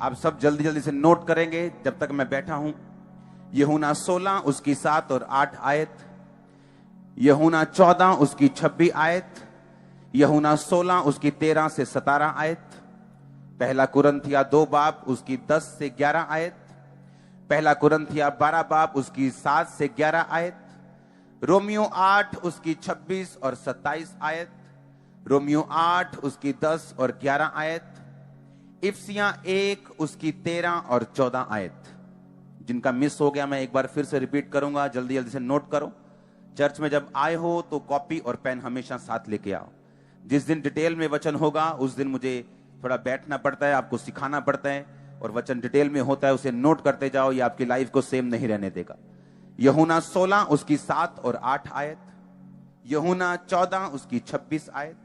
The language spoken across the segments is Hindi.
आप सब जल्दी जल्दी से नोट करेंगे जब तक मैं बैठा हूं। यूहन्ना 16 उसकी 7 और 8 आयत, यूहन्ना 14 उसकी 26 आयत, यूहन्ना 16 उसकी 13 से 17 आयत, पहला कुरिन्थिया 2 बाब उसकी 10 से 11 आयत, पहला कुरिन्थिया 12 बाब उसकी 7 से 11 आयत, रोमियो 8 उसकी 26 और 27 आयत, रोमियो 8 उसकी 10 और 11 आयत, इफिसियां 1 उसकी 13 और 14 आयत। जिनका मिस हो गया मैं एक बार फिर से रिपीट करूंगा, जल्दी जल्दी से नोट करो। चर्च में जब आए हो तो कॉपी और पेन हमेशा साथ लेके आओ। जिस दिन डिटेल में वचन होगा उस दिन मुझे थोड़ा बैठना पड़ता है, आपको सिखाना पड़ता है, और वचन डिटेल में होता है, उसे नोट करते जाओ, ये आपकी लाइफ को सेम नहीं रहने देगा। यूहन्ना 16 उसकी 7 और 8 आयत, यूहन्ना 14 उसकी 26 आयत,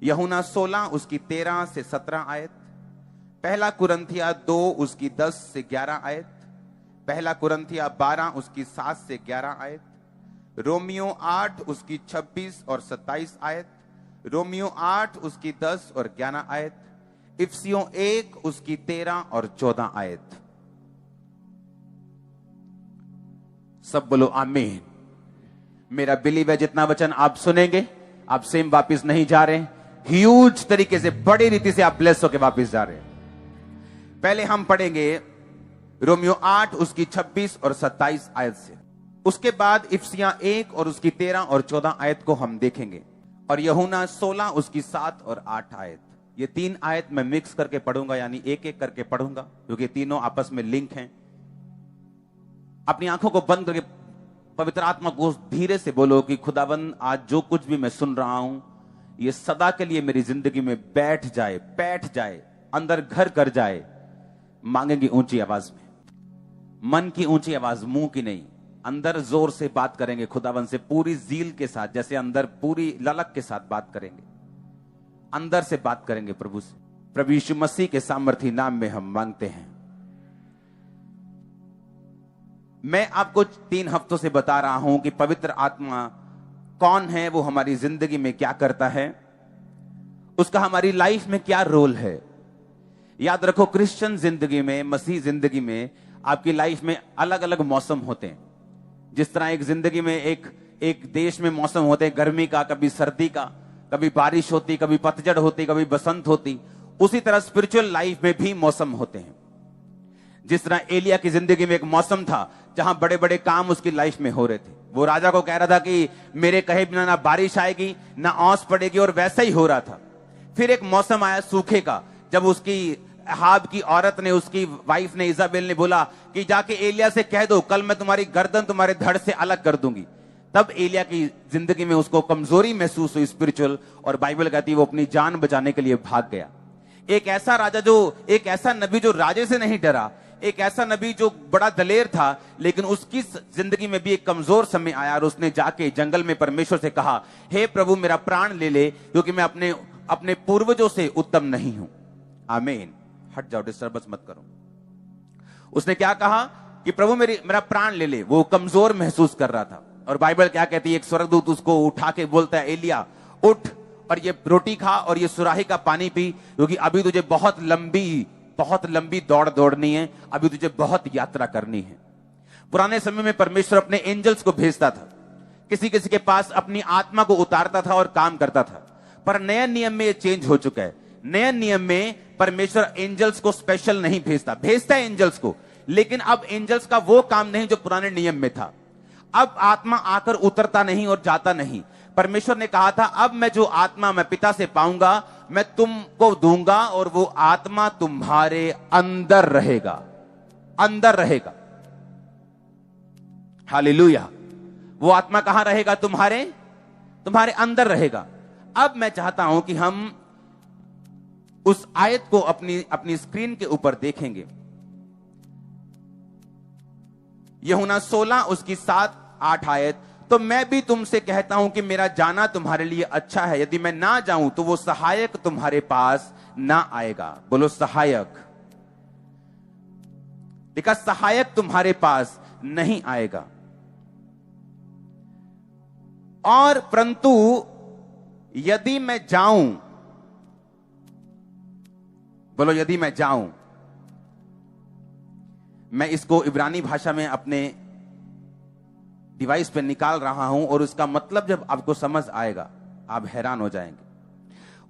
यूहन्ना 16 उसकी 13 से 17 आयत, पहला कुरिन्थिया 2 उसकी 10 से 11 आयत, पहला कुरिन्थिया 12 उसकी 7 से 11 आयत, रोमियो 8 उसकी 26 और 27 आयत, रोमियो 8 उसकी 10 और 11 आयत, इफिसियों 1 उसकी 13 और 14 आयत। सब बोलो आमीन। मेरा बिलीव है जितना वचन आप सुनेंगे आप सेम वापिस नहीं जा रहे, ह्यूज तरीके से, बड़ी रीति से आप ब्लेस होकर वापिस जा रहे हैं। पहले हम पढ़ेंगे रोमियो 8 उसकी 26 और 27 आयत से, उसके बाद इफिसियां 1 और उसकी 13 और 14 आयत को हम देखेंगे, और यूहन्ना 16 उसकी 7 और 8 आयत। ये 3 आयत मैं मिक्स करके पढ़ूंगा, यानी एक एक करके पढ़ूंगा, क्योंकि तीनों आपस में लिंक हैं। अपनी आंखों को बंद करके पवित्र आत्मा को धीरे से बोलो कि खुदावंद आज जो कुछ भी मैं सुन रहा हूं ये सदा के लिए मेरी जिंदगी में बैठ जाए, अंदर घर कर जाए। मांगेंगे ऊंची आवाज में, मन की ऊंची आवाज, मुंह की नहीं। अंदर जोर से बात करेंगे खुदावंद से, पूरी जील के साथ, जैसे अंदर पूरी ललक के साथ बात करेंगे, अंदर से बात करेंगे प्रभु से। प्रभु यीशु मसीह के सामर्थी नाम में हम मांगते हैं। मैं आपको 3 हफ्तों से बता रहा हूं कि पवित्र आत्मा कौन है, वो हमारी जिंदगी में क्या करता है, उसका हमारी लाइफ में क्या रोल है। याद रखो, क्रिश्चियन जिंदगी में, मसीह जिंदगी में आपकी लाइफ में अलग अलग मौसम होते हैं। जिस तरह एक जिंदगी में एक देश में मौसम होते हैं, गर्मी का, कभी सर्दी का, कभी बारिश होती, कभी पतझड़ होती, कभी बसंत होती, उसी तरह स्पिरिचुअल लाइफ में भी मौसम होते हैं। जिस तरह एलिया की जिंदगी में एक मौसम था जहां बड़े बड़े काम उसकी लाइफ में हो रहे थे। वो राजा को कह रहा था कि मेरे कहे बिना ना बारिश आएगी ना ओस पड़ेगी, और वैसा ही हो रहा था। फिर एक मौसम आया सूखे का, जब उसकी अहाब की औरत ने, उसकी वाइफ ने, इजाबेल ने बोला कि जाके एलिया से कह दो कल मैं तुम्हारी गर्दन तुम्हारे धड़ से अलग कर दूंगी। तब एलिया की जिंदगी में उसको कमजोरी महसूस हुई स्पिरिचुअल, और बाइबल कहती है वो अपनी जान बचाने के लिए भाग गया। एक ऐसा राजा एक ऐसा नबी जो राजे से नहीं डरा, एक ऐसा नबी जो बड़ा दलेर था, लेकिन उसकी जिंदगी में भी एक कमजोर समय आया और उसने जाके जंगल में परमेश्वर से कहा, हे प्रभु मेरा प्राण ले ले, क्योंकि मैं अपने पूर्वजों से उत्तम नहीं हूं। आमीन। हट जाओ, डिस्टर्बेंस मत करो। उसने क्या कहा कि प्रभु मेरा प्राण ले ले। वो कमजोर महसूस कर रहा था, और बाइबल क्या कहती है, एक स्वर्गदूत उसको उठा के बोलता है, एलिया उठ और ये रोटी खा और ये सुराही का पानी पी, क्योंकि अभी तुझे बहुत लंबी दौड़ दौड़नी है, अभी तुझे बहुत यात्रा करनी है। पुराने समय में परमेश्वर अपने एंजल्स को भेजता था, किसी किसी के पास अपनी आत्मा को उतारता था और काम करता था। पर नए नियम में ये चेंज हो चुका है। नए नियम में परमेश्वर एंजल्स को स्पेशल नहीं भेजता है एंजल्स को, लेकिन अब एंजल्स का वो काम नहीं जो पुराने नियम में था। अब आत्मा आकर उतरता नहीं और जाता नहीं। परमेश्वर ने कहा था, अब मैं जो आत्मा मैं पिता से पाऊंगा मैं तुमको दूंगा, और वो आत्मा तुम्हारे अंदर रहेगा। हालेलुया। वो आत्मा कहां रहेगा? तुम्हारे अंदर रहेगा। अब मैं चाहता हूं कि हम उस आयत को अपनी स्क्रीन के ऊपर देखेंगे। यूहन्ना 16 उसकी 7-8 आयत। तो मैं भी तुमसे कहता हूं कि मेरा जाना तुम्हारे लिए अच्छा है। यदि मैं ना जाऊं तो वो सहायक तुम्हारे पास ना आएगा। बोलो सहायक। देखा, सहायक तुम्हारे पास नहीं आएगा। और परंतु यदि मैं जाऊं, बोलो यदि मैं जाऊं, मैं इसको इब्रानी भाषा में अपने डिवाइस पे निकाल रहा हूं और उसका मतलब जब आपको समझ आएगा आप हैरान हो जाएंगे।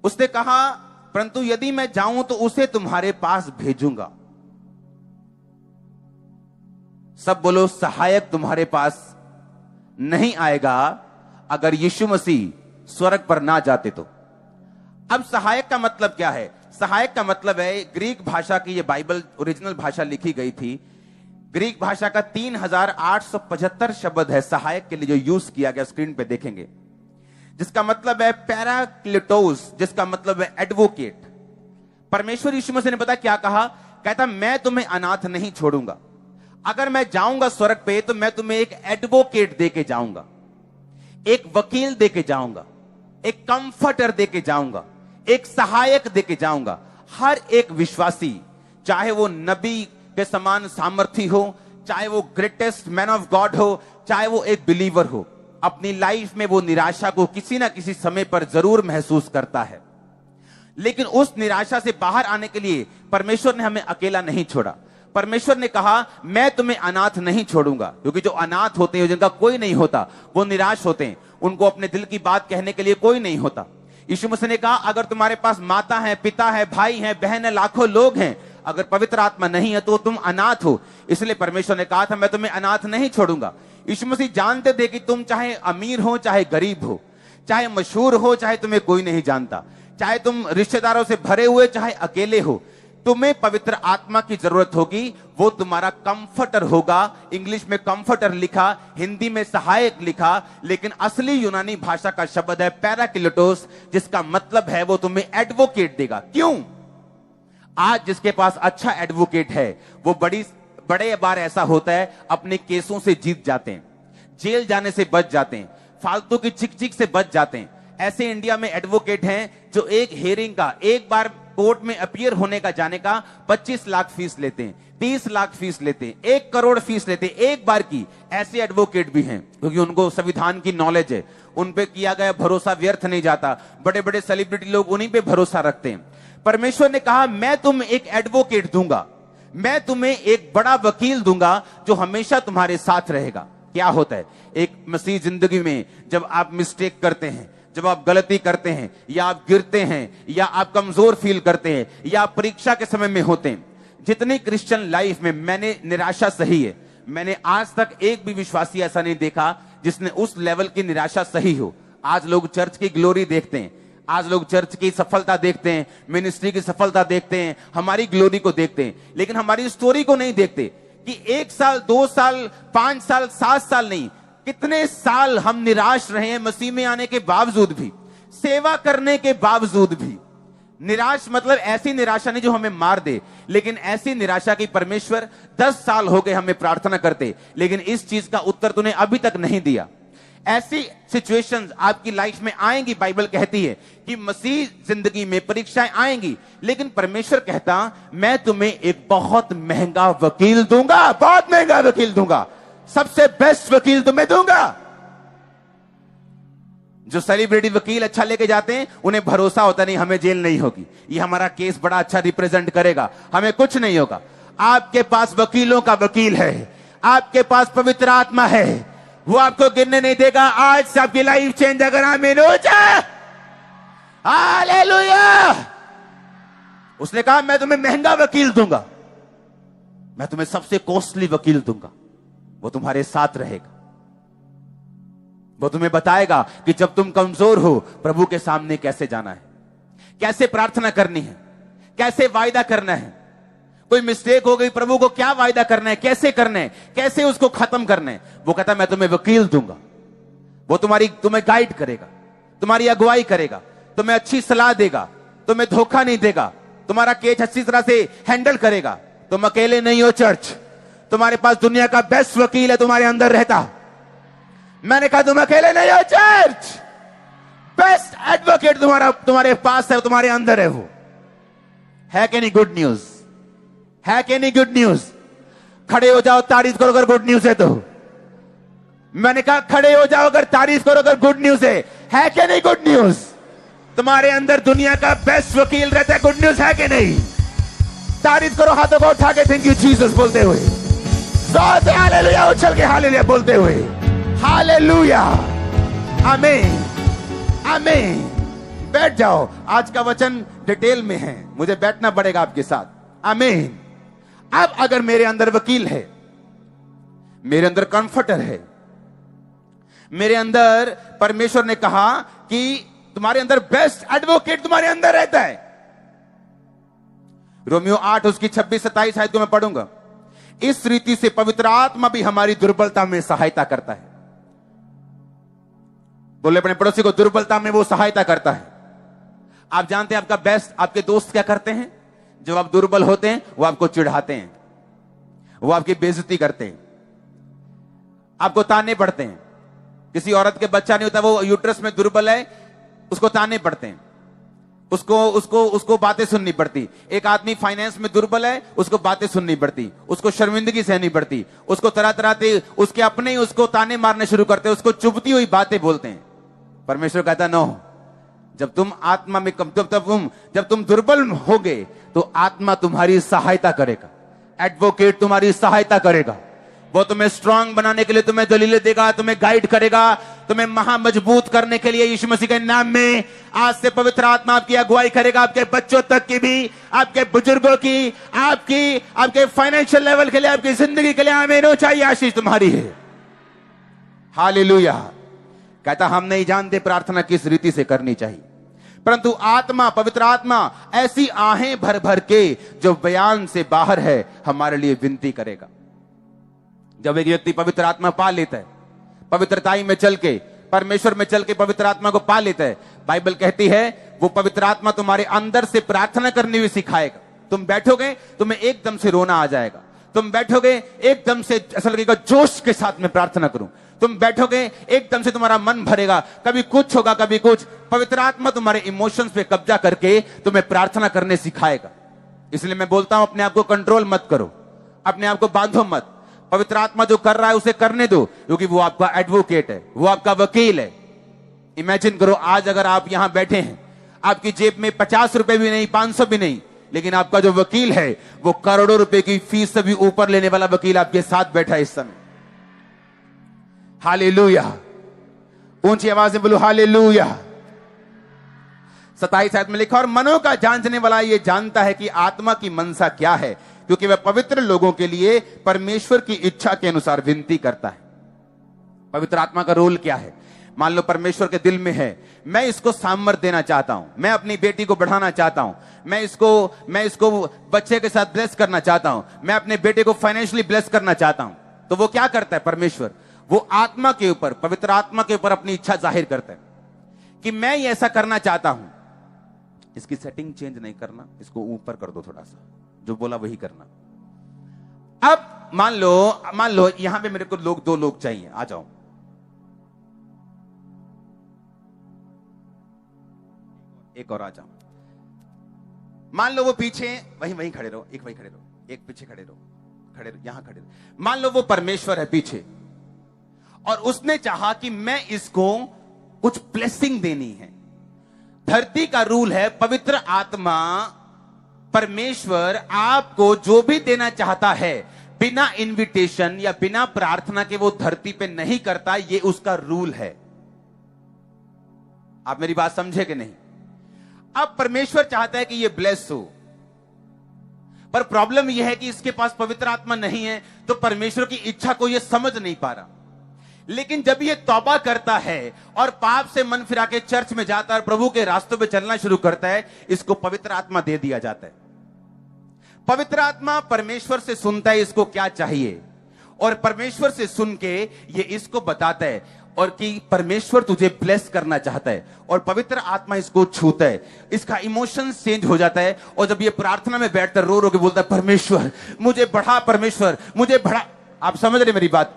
उसने कहा, परंतु यदि मैं जाऊं तो उसे तुम्हारे पास भेजूंगा। सब बोलो, सहायक तुम्हारे पास नहीं आएगा अगर यीशु मसीह स्वर्ग पर ना जाते तो। अब सहायक का मतलब क्या है? सहायक का मतलब है, ग्रीक भाषा की ये बाइबल ओरिजिनल भाषा लिखी गई थी। ग्रीक भाषा का 3875 शब्द है सहायक के लिए जो यूज किया गया, स्क्रीन पे देखेंगे, जिसका मतलब है पैराक्लिटोस, जिसका मतलब है एडवोकेट। परमेश्वर यीशु मसीह ने पता क्या कहा? कहता, मैं तुम्हें अनाथ नहीं छोड़ूंगा। अगर मैं जाऊंगा स्वर्ग पे तो मैं तुम्हें एक एडवोकेट देके जाऊंगा, एक वकील देके जाऊंगा, एक कंफर्टर देके जाऊंगा, एक सहायक देके जाऊंगा। हर एक विश्वासी, चाहे वो नबी के समान सामर्थी हो, चाहे वो ग्रेटेस्ट मैन ऑफ गॉड हो, चाहे वो एक बिलीवर हो, अपनी लाइफ में वो निराशा को किसी ना किसी समय पर जरूर महसूस करता है। लेकिन उस निराशा से बाहर आने के लिए परमेश्वर ने हमें अकेला नहीं छोड़ा। परमेश्वर ने कहा, मैं तुम्हें अनाथ नहीं छोड़ूंगा, क्योंकि जो अनाथ होते हैं, जिनका कोई नहीं होता, वो निराश होते हैं, उनको अपने दिल की बात कहने के लिए कोई नहीं होता। यीशु मसीह ने कहा, अगर तुम्हारे पास माता है, पिता है, भाई है, बहन है, लाखों लोग हैं, अगर पवित्र आत्मा नहीं है तो तुम अनाथ हो। इसलिए परमेश्वर ने कहा था, मैं तुम्हें अनाथ नहीं छोड़ूंगा। यीशु मसीह जानते थे कि तुम चाहे अमीर हो, चाहे गरीब हो, चाहे मशहूर हो, चाहे तुम्हें कोई नहीं जानता, चाहे तुम रिश्तेदारों से भरे हुए, चाहे अकेले हो, तुम्हें पवित्र आत्मा की जरूरत होगी। वो तुम्हारा कंफर्टर होगा। इंग्लिश में कंफर्टर लिखा, हिंदी में सहायक लिखा, लेकिन असली यूनानी भाषा का शब्द है पैराक्लिटोस, जिसका मतलब है वो तुम्हें एडवोकेट देगा। क्यों? आज जिसके पास अच्छा एडवोकेट है वो बड़े बार ऐसा होता है, अपने केसों से जीत जाते हैं, जेल जाने से बच जाते हैं, फालतू की चिक चिक से बच जाते हैं। ऐसे इंडिया में एडवोकेट हैं जो एक हियरिंग का, एक बार कोर्ट में अपीयर होने का जाने का 25 लाख फीस लेते हैं, 30 लाख फीस लेते हैं, 1 करोड़ फीस लेते हैं एक बार की। ऐसे एडवोकेट भी हैं क्योंकि उनको संविधान की नॉलेज है, उन पे किया गया भरोसा व्यर्थ नहीं जाता। बड़े बड़े सेलिब्रिटी लोग उन्हीं पे भरोसा रखते हैं। परमेश्वर ने कहा, मैं तुम्हें एक एडवोकेट दूंगा, मैं तुम्हें एक बड़ा वकील दूंगा जो हमेशा तुम्हारे साथ रहेगा। क्या होता है एक मसीह जिंदगी में, जब आप मिस्टेक करते हैं, जब आप गलती करते हैं, या आप गिरते हैं, या आप कमजोर फील करते हैं, या आप परीक्षा के समय में होते हैं। जितनी क्रिश्चियन लाइफ में मैंने निराशा सही है, मैंने आज तक एक भी विश्वासी ऐसा नहीं देखा जिसने उस लेवल की निराशा सही हो। आज लोग चर्च की ग्लोरी देखते हैं, आज लोग चर्च की सफलता देखते हैं, मिनिस्ट्री की सफलता देखते हैं, हमारी ग्लोरी को देखते हैं, लेकिन हमारी स्टोरी को नहीं देखते कि 1 साल, 2 साल, 5 साल, 7 साल नहीं, कितने साल हम निराश रहे हैं मसीह में आने के बावजूद भी, सेवा करने के बावजूद भी। निराश मतलब ऐसी निराशा नहीं जो हमें मार दे, लेकिन ऐसी निराशा की परमेश्वर 10 साल हो गए हमें प्रार्थना करते, लेकिन इस चीज का उत्तर तूने अभी तक नहीं दिया। ऐसी सिचुएशंस आपकी लाइफ में आएंगी। बाइबल कहती है कि मसीह जिंदगी में परीक्षाएं आएंगी, लेकिन परमेश्वर कहता, मैं तुम्हें एक बहुत महंगा वकील दूंगा, बहुत महंगा वकील दूंगा, सबसे बेस्ट वकील तुम्हें दूंगा। जो सेलिब्रिटी वकील अच्छा लेके जाते हैं, उन्हें भरोसा होता नहीं हमें जेल नहीं होगी, ये हमारा केस बड़ा अच्छा रिप्रेजेंट करेगा, हमें कुछ नहीं होगा। आपके पास वकीलों का वकील है, आपके पास पवित्र आत्मा है, वो आपको गिरने नहीं देगा। आज से आपकी लाइफ चेंज अगर आमीन हो जाए, हालेलुया। उसने कहा, मैं तुम्हें महंगा वकील दूंगा, मैं तुम्हें सबसे कॉस्टली वकील दूंगा, वो तुम्हारे साथ रहेगा, वो तुम्हें बताएगा कि जब तुम कमजोर हो प्रभु के सामने कैसे जाना है, कैसे प्रार्थना करनी है, कैसे वायदा करना है। कोई मिस्टेक हो गई, प्रभु को क्या वायदा करना है, कैसे करना है, कैसे उसको खत्म करना है। वो कहता, मैं तुम्हें वकील दूंगा, वो तुम्हें गाइड करेगा, तुम्हारी अगुवाई करेगा, तुम्हें अच्छी सलाह देगा, तुम्हें धोखा नहीं देगा, तुम्हारा केस अच्छी तरह से हैंडल करेगा। तुम अकेले नहीं हो चर्च, तुम्हारे पास दुनिया का बेस्ट वकील है तुम्हारे अंदर रहता। मैंने कहा, तुम अकेले नहीं हो चर्च, बेस्ट एडवोकेट तुम्हारे पास है, तुम्हारे अंदर है। वो है कि नहीं गुड न्यूज? है कि नहीं गुड न्यूज? खड़े हो जाओ, तारीफ करो अगर गुड न्यूज है तो। मैंने कहा, खड़े हो जाओ अगर तारीफ करो अगर गुड न्यूज है कि नहीं गुड न्यूज? तुम्हारे अंदर दुनिया का बेस्ट वकील रहता है, गुड न्यूज है कि नहीं? तारीफ करो हाथों को उठा के, थैंक यू जीसस बोलते हुए। जोर हालेलुया उछल के हालेलुया बोलते हुए, हालेलुया, आमीन, आमीन। बैठ जाओ, आज का वचन डिटेल में है, मुझे बैठना पड़ेगा आपके साथ, आमीन। अब अगर मेरे अंदर वकील है, मेरे अंदर कंफर्टर है, मेरे अंदर परमेश्वर ने कहा कि तुम्हारे अंदर बेस्ट एडवोकेट तुम्हारे अंदर रहता है। रोमियो 8 उसकी 26-27 आयत को मैं पढ़ूंगा। इस रीति से पवित्र आत्मा भी हमारी दुर्बलता में सहायता करता है। बोले अपने पड़ोसी को, दुर्बलता में वो सहायता करता है। आप जानते हैं आपका बेस्ट, आपके दोस्त क्या करते हैं? जब आप दुर्बल होते हैं वो आपको चिढ़ाते हैं, वो आपकी बेइज्जती करते हैं, आपको ताने पड़ते हैं। किसी औरत के बच्चा नहीं होता, वो यूट्रस में दुर्बल है, उसको ताने पड़ते हैं, उसको बातें सुननी पड़ती। एक आदमी फाइनेंस में दुर्बल है, उसको बातें सुननी पड़ती, उसको शर्मिंदगी सहनी पड़ती, उसको तरह तरह से उसके अपने ही उसको ताने मारने शुरू करते हैं, उसको चुभती हुई बातें बोलते हैं। परमेश्वर कहता नो, जब तुम आत्मा में जब तुम दुर्बल होगे तो आत्मा तुम्हारी सहायता करेगा, एडवोकेट तुम्हारी सहायता करेगा। वो तुम्हें स्ट्रांग बनाने के लिए तुम्हें दलीलें देगा, तुम्हें गाइड करेगा, तुम्हें महामजबूत करने के लिए यीशु मसीह के नाम में आज से पवित्र आत्मा आपकी अगुवाई करेगा, आपके बच्चों तक की भी, आपके बुजुर्गों की, आपके फाइनेंशियल लेवल के लिए, आपकी जिंदगी के लिए आमीन हो। चाहिए आशीष तुम्हारी है, हालेलुया। कहता हम नहीं जानते प्रार्थना किस रीति से करनी चाहिए, परंतु आत्मा, पवित्र आत्मा ऐसी आहें भर भर के जो बयान से बाहर है हमारे लिए विनती करेगा। जब एक व्यक्ति पवित्र आत्मा पा लेता है, पवित्रताई में चल के, परमेश्वर में चल के पवित्र आत्मा को पा लेता है, बाइबल कहती है वो पवित्र आत्मा तुम्हारे अंदर से प्रार्थना करनी भी सिखाएगा। तुम बैठोगे, तुम्हें एकदम से रोना आ जाएगा, तुम बैठोगे एकदम से ऐसा लगेगा जोश के साथ में प्रार्थना करूं, तुम बैठोगे एकदम से तुम्हारा मन भरेगा, कभी कुछ होगा कभी कुछ। पवित्र आत्मा तुम्हारे इमोशंस पे कब्जा करके तुम्हें प्रार्थना करने सिखाएगा। इसलिए मैं बोलता हूं अपने आप को कंट्रोल मत करो, अपने आप को बांधो मत। पवित्र आत्मा जो कर रहा है उसे करने दो, क्योंकि वो आपका एडवोकेट है, वो आपका वकील है। इमेजिन करो आज अगर आप यहां बैठे हैं, आपकी जेब में 50 रुपए भी नहीं, 500 भी नहीं, लेकिन आपका जो वकील है वो करोड़ों रुपए की फीस से भी ऊपर लेने वाला वकील आपके साथ बैठा है इस समय। हालेलुया, ऊंची आवाज में बोलो हालेलुया। 27 आयत में लिखा, और मनों का जांचने वाला ये जानता है कि आत्मा की मनसा क्या है, क्योंकि वह पवित्र लोगों के लिए परमेश्वर की इच्छा के अनुसार विनती करता है। पवित्र आत्मा का रोल क्या है? मान लो परमेश्वर के दिल में है, मैं इसको सामर्थ देना चाहता हूं, मैं अपनी बेटी को बढ़ाना चाहता हूं, मैं इसको बच्चे के साथ ब्लेस करना चाहता हूं, मैं अपने बेटे को फाइनेंशियली ब्लेस करना चाहता हूं। तो वो क्या करता है? परमेश्वर वो आत्मा के ऊपर, पवित्र आत्मा के ऊपर अपनी इच्छा जाहिर करता है कि मैं ये ऐसा करना चाहता हूं। इसकी सेटिंग चेंज नहीं करना, इसको ऊपर कर दो थोड़ा सा, जो बोला वही करना। अब मान लो यहां पे मेरे को दो लोग चाहिए, आ जाओ। एक और आ जाओ। मान लो वो पीछे, वहीं खड़े रहो, एक वहीं खड़े रहो, एक पीछे खड़े रहो, यहां खड़े रहो। मान लो वो परमेश्वर है पीछे, और उसने चाहा कि मैं इसको कुछ ब्लेसिंग देनी है। धरती का रूल है, पवित्र आत्मा, परमेश्वर आपको जो भी देना चाहता है बिना इनविटेशन या बिना प्रार्थना के वो धरती पे नहीं करता, ये उसका रूल है। आप मेरी बात समझे कि नहीं? अब परमेश्वर चाहता है कि ये ब्लेस हो, पर प्रॉब्लम यह है कि इसके पास पवित्र आत्मा नहीं है, तो परमेश्वर की इच्छा को ये समझ नहीं पा रहा। लेकिन जब ये तौबा करता है और पाप से मन फिरा के चर्च में जाता है और प्रभु के रास्तों पे चलना शुरू करता है, इसको पवित्र आत्मा दे दिया जाता है। पवित्र आत्मा परमेश्वर से सुनता है इसको क्या चाहिए, और परमेश्वर से सुन के ये इसको बताता है और कि परमेश्वर तुझे ब्लेस करना चाहता है, और पवित्र आत्मा इसको छूता है, इसका इमोशन चेंज हो जाता है, और जब ये प्रार्थना में बैठकर रो रो के बोलता है परमेश्वर मुझे बढ़ा, परमेश्वर मुझे बढ़ा। आप समझ रहे मेरी बात?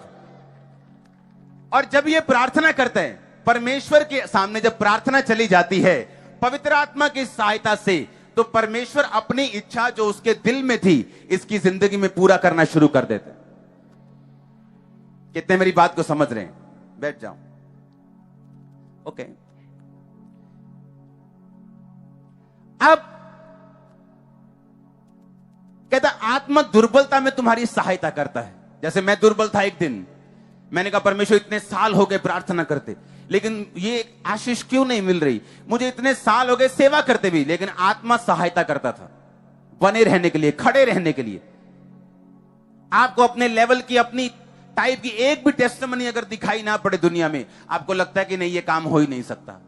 और जब ये प्रार्थना करते हैं परमेश्वर के सामने, जब प्रार्थना चली जाती है पवित्र आत्मा की सहायता से, तो परमेश्वर अपनी इच्छा जो उसके दिल में थी इसकी जिंदगी में पूरा करना शुरू कर देते हैं। कितने मेरी बात को समझ रहे हैं? बैठ जाओ। ओके, अब कहता आत्मा दुर्बलता में तुम्हारी सहायता करता है। जैसे मैं दुर्बल था एक दिन, मैंने कहा परमेश्वर इतने साल हो गए प्रार्थना करते, लेकिन ये आशीष क्यों नहीं मिल रही? मुझे इतने साल हो गए सेवा करते भी, लेकिन आत्मा सहायता करता था बने रहने के लिए, खड़े रहने के लिए। आपको अपने लेवल की, अपनी टाइप की एक भी टेस्टिमनी अगर दिखाई ना पड़े दुनिया में, आपको लगता है कि नहीं ये काम हो ही नहीं सकता।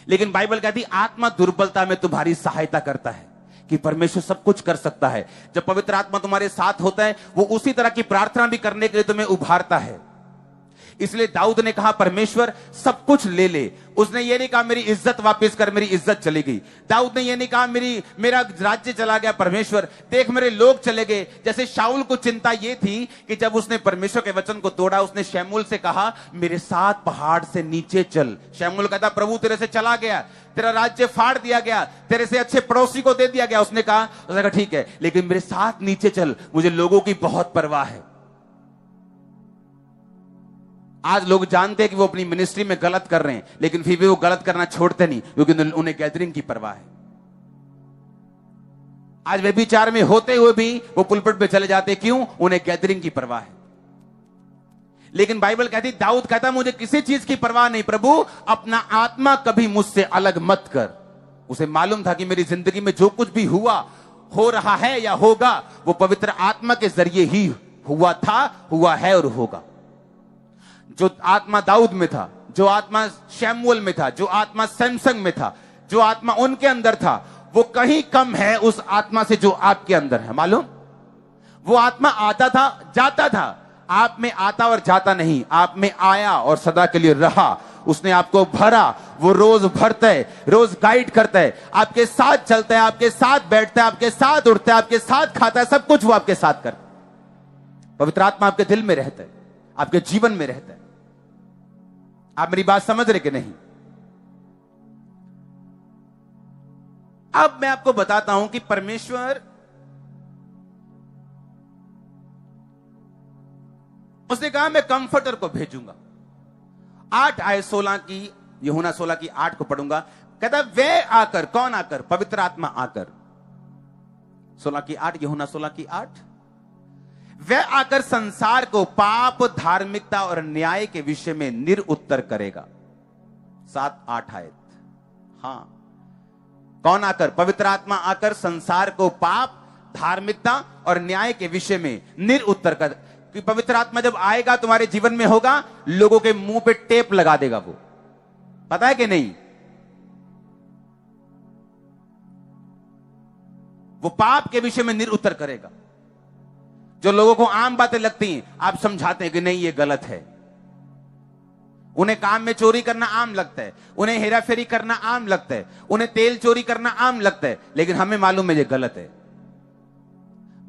लेकिन बाइबल कहती आत्मा दुर्बलता में तुम्हारी सहायता करता है, कि परमेश्वर सब कुछ कर सकता है। जब पवित्र आत्मा तुम्हारे साथ होता है, वो उसी तरह की प्रार्थना भी करने के लिए तुम्हें उभारता है। इसलिए दाऊद ने कहा परमेश्वर सब कुछ ले ले। उसने ये नहीं कहा मेरी इज्जत वापस कर, मेरी इज्जत चली गई। दाऊद ने ये नहीं कहा मेरा राज्य चला गया, परमेश्वर देख मेरे लोग चले गए। जैसे शाऊल को चिंता ये थी कि जब उसने परमेश्वर के वचन को तोड़ा, उसने शमूएल से कहा मेरे साथ पहाड़ से नीचे चल। शमूएल कहता प्रभु तेरे से चला गया, तेरा राज्य फाड़ दिया गया, तेरे से अच्छे पड़ोसी को दे दिया गया। उसने कहा ठीक है, लेकिन मेरे साथ नीचे चल, मुझे लोगों की बहुत परवाह है। आज लोग जानते हैं कि वो अपनी मिनिस्ट्री में गलत कर रहे हैं, लेकिन फिर भी वो गलत करना छोड़ते नहीं, क्योंकि उन्हें गैदरिंग की परवाह है। आज व्यभिचार में होते हुए भी वो पुलपिट पे चले जाते, क्यों? उन्हें गैदरिंग की परवाह है। लेकिन बाइबल कहती, दाऊद कहता मुझे किसी चीज की परवाह नहीं प्रभु, अपना आत्मा कभी मुझसे अलग मत कर। उसे मालूम था कि मेरी जिंदगी में जो कुछ भी हुआ, हो रहा है या होगा, वो पवित्र आत्मा के जरिए ही हुआ था, हुआ है और होगा। जो आत्मा दाऊद में था, जो आत्मा शमूएल में था, जो आत्मा सैमसन में था, जो आत्मा उनके अंदर था, वो कहीं कम है उस आत्मा से जो आपके अंदर है। मालूम? वो आत्मा आता था, जाता था, आप में आता और जाता नहीं, आप में आया और सदा के लिए रहा। उसने आपको भरा, वो रोज भरता है, रोज गाइड करता है, आपके साथ चलता है, आपके साथ बैठता है, आपके साथ उठता है, आपके साथ खाता है, सब कुछ वो आपके साथ करता है। पवित्र आत्मा आपके दिल में रहता है, आपके जीवन में रहता है। आप मेरी बात समझ रहे कि नहीं? अब मैं आपको बताता हूं कि परमेश्वर, उसने कहा मैं कंफर्टर को भेजूंगा। 8 आयत 16 की, यूहन्ना 16 की 8 को पढ़ूंगा। कहता वे आकर, कौन आकर? पवित्र आत्मा आकर। 16 की 8, यूहन्ना 16 की 8। वह आकर संसार को पाप, धार्मिकता और न्याय के विषय में निरुत्तर करेगा। 7-8 आयत। हां, कौन आकर? पवित्र आत्मा आकर संसार को पाप, धार्मिकता और न्याय के विषय में निरुत्तर कर। कि पवित्र आत्मा जब आएगा तुम्हारे जीवन में होगा, लोगों के मुंह पे टेप लगा देगा। वो पता है कि नहीं? वो पाप के विषय में निरुत्तर करेगा। जो लोगों को आम बातें लगती हैं, आप समझाते हैं कि नहीं ये गलत है। उन्हें काम में चोरी करना आम लगता है, उन्हें हेराफेरी करना आम लगता है, उन्हें तेल चोरी करना आम लगता है, लेकिन हमें मालूम है ये गलत है।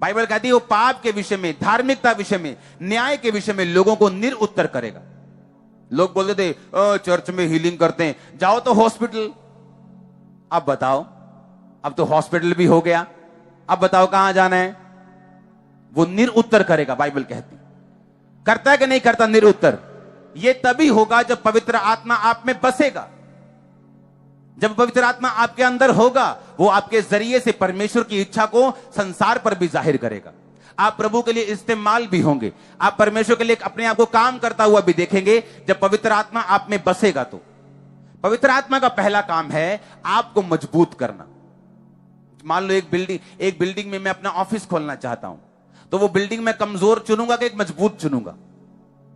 बाइबल कहती है वो पाप के विषय में, धार्मिकता विषय में, न्याय के विषय में लोगों को निरुत्तर करेगा। लोग बोलते थे चर्च में हीलिंग करते हैं, जाओ तो हॉस्पिटल। अब बताओ, अब तो हॉस्पिटल भी हो गया, अब बताओ कहां जाना है? वो निरुत्तर करेगा। बाइबल कहती करता है कि नहीं करता निरुत्तर? ये तभी होगा जब पवित्र आत्मा आप में बसेगा। जब पवित्र आत्मा आपके अंदर होगा, वो आपके जरिए से परमेश्वर की इच्छा को संसार पर भी जाहिर करेगा। आप प्रभु के लिए इस्तेमाल भी होंगे, आप परमेश्वर के लिए अपने आप को काम करता हुआ भी देखेंगे जब पवित्र आत्मा आप में बसेगा। तो पवित्र आत्मा का पहला काम है आपको मजबूत करना। मान लो एक बिल्डिंग में मैं अपना ऑफिस खोलना चाहता हूं, तो वो बिल्डिंग में कमजोर चुनूंगा कि एक मजबूत चुनूंगा?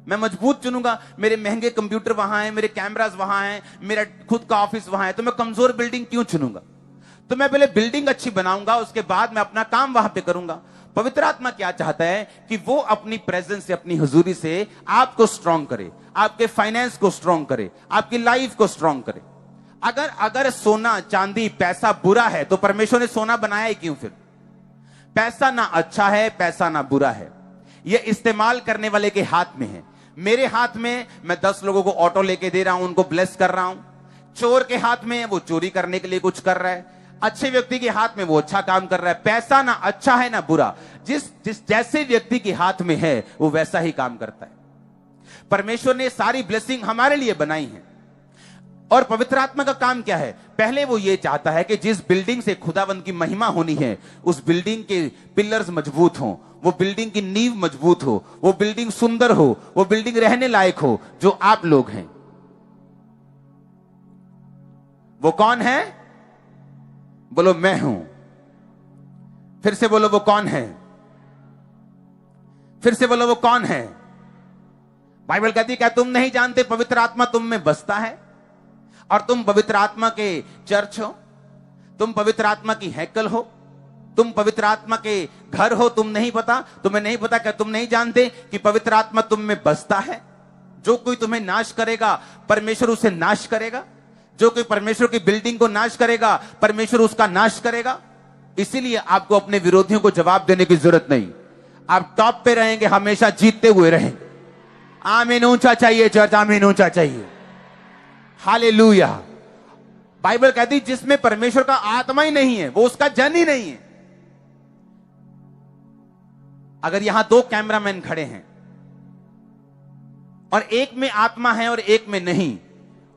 मैं मजबूत चुनूंगा। मेरे महंगे कंप्यूटर वहां हैं, मेरे कैमरास वहां हैं, मेरा खुद का ऑफिस वहां है, तो मैं कमजोर बिल्डिंग क्यों चुनूंगा? तो मैं पहले बिल्डिंग अच्छी बनाऊंगा, उसके बाद मैं अपना काम वहां पे करूंगा। पवित्र आत्मा क्या चाहता है कि वो अपनी प्रेजेंस से, अपनी हुजूरी से आपको स्ट्रांग करे, आपके फाइनेंस को स्ट्रांग करे, आपकी लाइफ को स्ट्रांग करे। अगर सोना, चांदी, पैसा बुरा है, तो परमेश्वर ने सोना बनाया ही क्यों? फिर पैसा ना अच्छा है, पैसा ना बुरा है, यह इस्तेमाल करने वाले के हाथ में है। मेरे हाथ में मैं 10 लोगों को ऑटो लेके दे रहा हूं, उनको ब्लेस कर रहा हूं। चोर के हाथ में वो चोरी करने के लिए कुछ कर रहा है, अच्छे व्यक्ति के हाथ में वो अच्छा काम कर रहा है। पैसा ना अच्छा है ना बुरा, जिस जैसे व्यक्ति के हाथ में है वो वैसा ही काम करता है। परमेश्वर ने सारी ब्लेसिंग हमारे लिए बनाई है। और पवित्र आत्मा का काम क्या है? पहले वो ये चाहता है कि जिस बिल्डिंग से खुदावंद की महिमा होनी है, उस बिल्डिंग के पिलर्स मजबूत हों, वो बिल्डिंग की नींव मजबूत हो, वो बिल्डिंग सुंदर हो, वो बिल्डिंग रहने लायक हो, जो आप लोग हैं। वो कौन है? बोलो मैं हूं। फिर से बोलो वो कौन है? फिर से बोलो वो कौन है? बाइबल कहती है क्या तुम नहीं जानते पवित्र आत्मा तुम में बसता है और तुम पवित्र आत्मा के चर्च हो, तुम पवित्र आत्मा की हैकल हो, तुम पवित्र आत्मा के घर हो। तुम नहीं पता? तुम्हें नहीं पता? क्या तुम नहीं जानते कि पवित्र आत्मा तुम में बसता है? जो कोई तुम्हें नाश करेगा परमेश्वर उसे नाश करेगा, जो कोई परमेश्वर की बिल्डिंग को नाश करेगा परमेश्वर उसका नाश करेगा। इसीलिए आपको अपने विरोधियों को जवाब देने की जरूरत नहीं, आप टॉप पे रहेंगे, हमेशा जीतते हुए रहेंगे। आमीन ऊंचा चाहिए चर्च, आमीन ऊंचा चाहिए। हालेलुया। बाइबल कहती जिसमें परमेश्वर का आत्मा ही नहीं है वो उसका जन ही नहीं है। अगर यहां दो कैमरामैन खड़े हैं और एक में आत्मा है और एक में नहीं,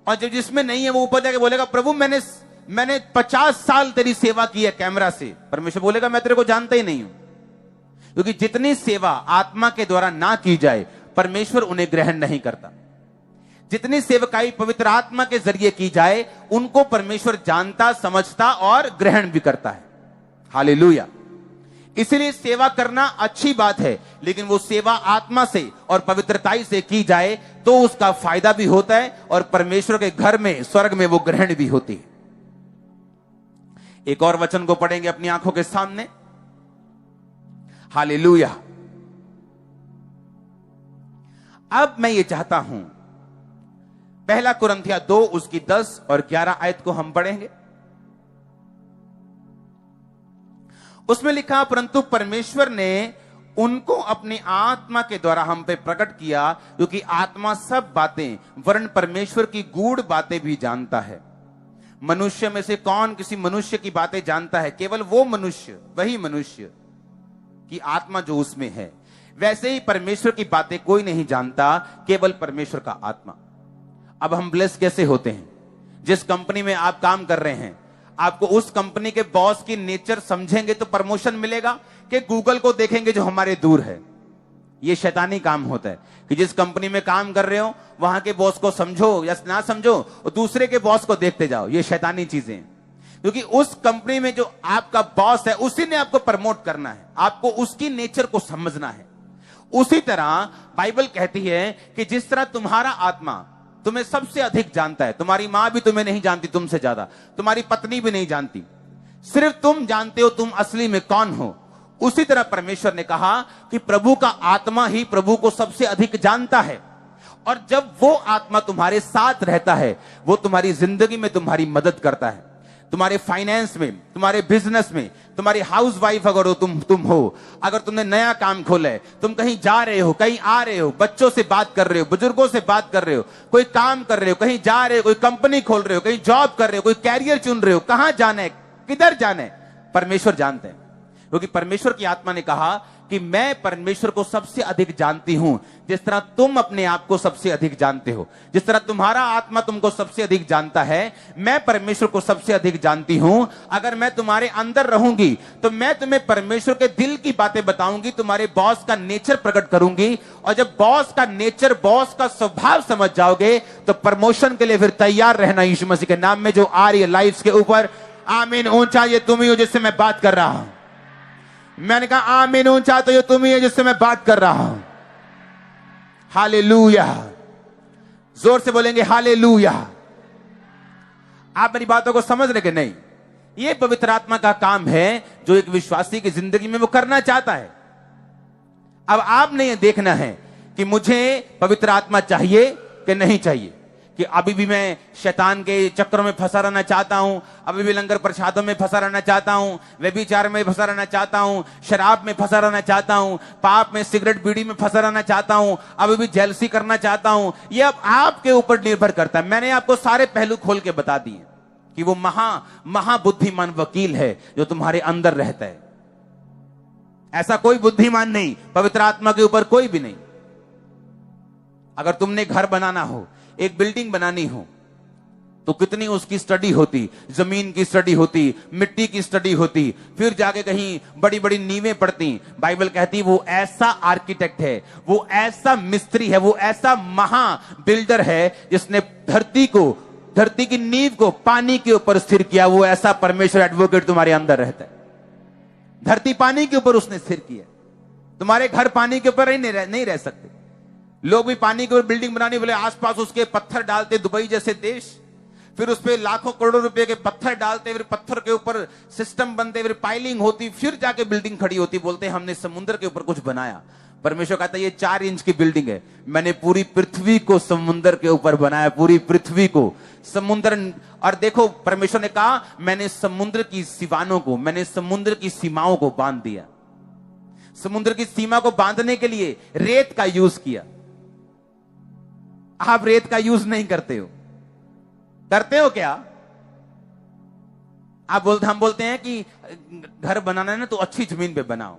और जब जिसमें नहीं है वो ऊपर जाके बोलेगा प्रभु मैंने 50 साल तेरी सेवा की है कैमरा से, परमेश्वर बोलेगा मैं तेरे को जानता ही नहीं हूं। क्योंकि जितनी सेवा आत्मा के द्वारा ना की जाए परमेश्वर उन्हें ग्रहण नहीं करता। जितनी सेवकाई पवित्र आत्मा के जरिए की जाए उनको परमेश्वर जानता, समझता और ग्रहण भी करता है। हालेलुया। इसलिए सेवा करना अच्छी बात है, लेकिन वो सेवा आत्मा से और पवित्रताई से की जाए तो उसका फायदा भी होता है और परमेश्वर के घर में, स्वर्ग में वो ग्रहण भी होती है। एक और वचन को पढ़ेंगे अपनी आंखों के सामने। हालेलुया। अब मैं ये चाहता हूं पहला कुरिन्थिया 2 उसकी 10 और 11 आयत को हम पढ़ेंगे। उसमें लिखा परंतु परमेश्वर ने उनको अपनी आत्मा के द्वारा हम पे प्रकट किया, क्योंकि आत्मा सब बातें वरन परमेश्वर की गूढ़ बातें भी जानता है। मनुष्य में से कौन किसी मनुष्य की बातें जानता है? केवल वो मनुष्य, वही मनुष्य की आत्मा जो उसमें है। वैसे ही परमेश्वर की बातें कोई नहीं जानता, केवल परमेश्वर का आत्मा। अब हम ब्लेस कैसे होते हैं? जिस कंपनी में आप काम कर रहे हैं, आपको उस कंपनी के बॉस की नेचर समझेंगे तो प्रमोशन मिलेगा, कि गूगल को देखेंगे जो हमारे दूर है। ये शैतानी काम होता है कि जिस कंपनी में काम कर रहे हो वहां के बॉस को समझो या ना समझो और दूसरे के बॉस को देखते जाओ। ये शैतानी चीजें हैं, क्योंकि उस कंपनी में जो आपका बॉस है उसी ने आपको प्रमोट करना है, आपको उसकी नेचर को समझना है। उसी तरह बाइबल कहती है कि जिस तरह तुम्हारा आत्मा तुम्हें सबसे अधिक जानता है, तुम्हारी मां भी तुम्हें नहीं जानती तुमसे ज्यादा, तुम्हारी पत्नी भी नहीं जानती, सिर्फ तुम जानते हो तुम असली में कौन हो। उसी तरह परमेश्वर ने कहा कि प्रभु का आत्मा ही प्रभु को सबसे अधिक जानता है। और जब वो आत्मा तुम्हारे साथ रहता है वो तुम्हारी जिंदगी में तुम्हारी मदद करता है, तुम्हारे फाइनेंस में, तुम्हारे बिजनेस में, तुम्हारी हाउस वाइफ अगर हो तुम हो, अगर तुमने नया काम खोला है, तुम कहीं जा रहे हो, कहीं आ रहे हो, बच्चों से बात कर रहे हो, बुजुर्गों से बात कर रहे हो, कोई काम कर रहे हो, कहीं जा रहे हो, कोई कंपनी खोल रहे हो, कहीं जॉब कर रहे हो, कोई कैरियर चुन रहे हो, कहां जाना है, किधर जाना है, परमेश्वर जानते हैं। क्योंकि परमेश्वर की आत्मा ने कहा कि मैं परमेश्वर को सबसे अधिक जानती हूं, जिस तरह तुम अपने आप को सबसे अधिक जानते हो, जिस तरह तुम्हारा आत्मा तुमको सबसे अधिक जानता है, मैं परमेश्वर को सबसे अधिक जानती हूं। अगर मैं तुम्हारे अंदर रहूंगी तो मैं तुम्हें परमेश्वर के दिल की बातें बताऊंगी, तुम्हारे बॉस का नेचर प्रकट करूंगी, और जब बॉस का नेचर, बॉस का स्वभाव समझ जाओगे तो प्रमोशन के लिए फिर तैयार रहना यीशु मसीह के नाम में जो आ रही है लाइफ के ऊपर। आमीन ऊंचा ये तुम ही हो जिससे मैं बात कर रहा हूं। मैंने कहा आमीन ऊंचा तो ये तुम ही है जिससे मैं बात कर रहा हूं। हालेलुया। जोर से बोलेंगे हालेलुया। आप मेरी बातों को समझ रहे कि नहीं? ये पवित्र आत्मा का काम है जो एक विश्वासी की जिंदगी में वो करना चाहता है। अब आपने ये देखना है कि मुझे पवित्र आत्मा चाहिए कि नहीं चाहिए, कि अभी भी मैं शैतान के चक्करों में फंसा रहना चाहता हूं, अभी भी लंगर प्रसादों में फंसा रहना चाहता हूं, व्यभिचार में फंसा रहना चाहता हूं, शराब में फंसा रहना चाहता हूं, पाप में, सिगरेट बीड़ी में फंसा रहना चाहता हूं, अभी भी जेलसी करना चाहता हूं। ये अब आपके ऊपर निर्भर करता है। मैंने आपको सारे पहलू खोल के बता दिए कि वो महाबुद्धिमान वकील है जो तुम्हारे अंदर रहता है। ऐसा कोई बुद्धिमान नहीं पवित्र आत्मा के ऊपर, कोई भी नहीं। अगर तुमने घर बनाना हो, एक बिल्डिंग बनानी हो, तो कितनी उसकी स्टडी होती, जमीन की स्टडी होती, मिट्टी की स्टडी होती, फिर जाके कहीं बड़ी बड़ी नींवें पड़ती। बाइबल कहती वो ऐसा आर्किटेक्ट है, वो ऐसा मिस्त्री है, वो ऐसा महा बिल्डर है जिसने धरती की नींव को पानी के ऊपर स्थिर किया। वो ऐसा परमेश्वर एडवोकेट तुम्हारे अंदर रहता है। धरती पानी के ऊपर उसने स्थिर किया। तुम्हारे घर पानी के ऊपर नहीं रह सकते। लोग भी पानी के ऊपर बिल्डिंग बनाने बोले, आसपास उसके पत्थर डालते, दुबई जैसे देश, फिर उस पे लाखों करोड़ों रुपए के पत्थर डालते, फिर पत्थर के ऊपर सिस्टम बनते, फिर पाइलिंग होती, फिर जाके बिल्डिंग खड़ी होती। बोलते हमने समुद्र के ऊपर कुछ बनाया। परमेश्वर कहता है ये 4 इंच की बिल्डिंग है, मैंने पूरी पृथ्वी को समुद्र के ऊपर बनाया, पूरी पृथ्वी को समुद्र। और देखो परमेश्वर ने कहा मैंने समुद्र की सीमाओं को, मैंने समुद्र की सीमाओं को बांध दिया। समुद्र की सीमा को बांधने के लिए रेत का यूज किया। आप रेत का यूज नहीं करते हो। करते हो क्या? हम बोलते हैं कि घर बनाना है ना तो अच्छी जमीन पे बनाओ,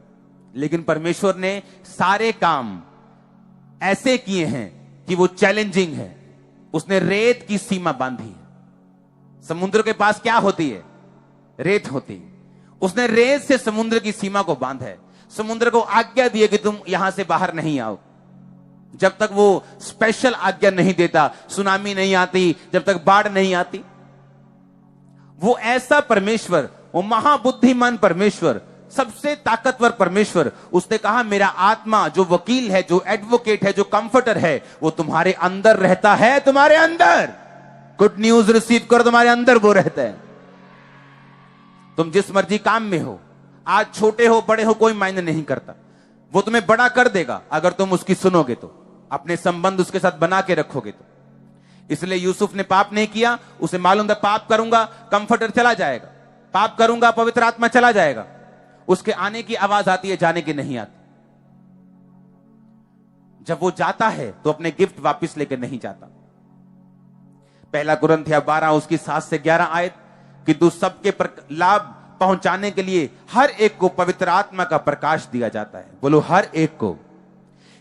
लेकिन परमेश्वर ने सारे काम ऐसे किए हैं कि वो चैलेंजिंग है। उसने रेत की सीमा बांधी है। समुद्र के पास क्या होती है? रेत होती है। उसने रेत से समुद्र की सीमा को बांधा है। समुद्र को आज्ञा दी है कि तुम यहां से बाहर नहीं आओ। जब तक वो स्पेशल आज्ञा नहीं देता, सुनामी नहीं आती, जब तक बाढ़ नहीं आती। वो ऐसा परमेश्वर, वो महाबुद्धिमान परमेश्वर, सबसे ताकतवर परमेश्वर, उसने कहा मेरा आत्मा जो वकील है, जो एडवोकेट है, जो कंफर्टर है, वो तुम्हारे अंदर रहता है। तुम्हारे अंदर गुड न्यूज रिसीव करो, तुम्हारे अंदर वो रहता है। तुम जिस मर्जी काम में हो, आज छोटे हो बड़े हो कोई मायने नहीं करता, वो तुम्हें बड़ा कर देगा अगर तुम उसकी सुनोगे तो, अपने संबंध उसके साथ बना के रखोगे तो। इसलिए यूसुफ ने पाप नहीं किया। उसे मालूम था पाप करूंगा कंफर्टर चला जाएगा, पाप करूंगा पवित्र आत्मा चला जाएगा। उसके आने की आवाज आती है, जाने की नहीं आती। जब वो जाता है तो अपने गिफ्ट वापस लेकर नहीं जाता। पहला कुरिन्थियों 12 उसकी 7 से 11 आयत कि तू सबके लाभ पहुंचाने के लिए हर एक को पवित्र आत्मा का प्रकाश दिया जाता है। बोलो हर एक को।